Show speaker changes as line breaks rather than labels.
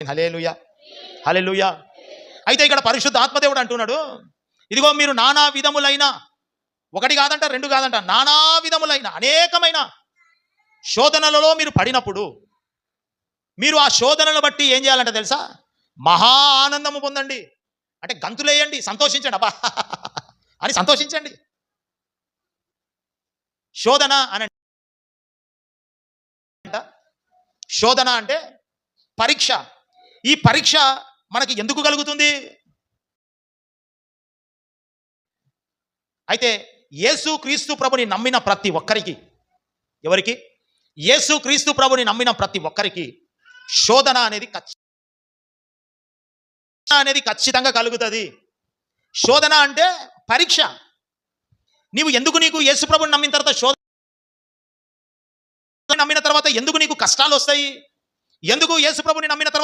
హల్లెలూయా, హల్లెలూయా. అయితే ఇక్కడ పరిశుద్ధ ఆత్మదేవుడు అంటున్నాడు, ఇదిగో మీరు నానా విధములైన, ఒకటి కాదంట, రెండు కాదంట, నానా విధములైన అనేకమైన శోధనలలో మీరు పడినప్పుడు మీరు ఆ శోధనలు బట్టి ఏం చేయాలంట తెలుసా? మహా ఆనందము పొందండి. అంటే గంతులేయండి, సంతోషించండి, అబ్బా అని సంతోషించండి. శోధన అని శోధన అంటే పరీక్ష. ఈ పరీక్ష మనకి ఎందుకు కలుగుతుంది? అయితే యేసు క్రీస్తు ప్రభుని నమ్మిన ప్రతి ఒక్కరికి, ఎవరికి? యేసు క్రీస్తు ప్రభుని నమ్మిన ప్రతి ఒక్కరికి శోధన అనేది ఖచ్చితంగా కలుగుతుంది. శోధన అంటే పరీక్ష. నీకు యేసు ప్రభుని నమ్మిన తర్వాత నమ్మిన తర్వాత ఎందుకు నీకు కష్టాలు వస్తాయి? ఎందుకు యేసు ప్రభుని నమ్మిన తర్వాత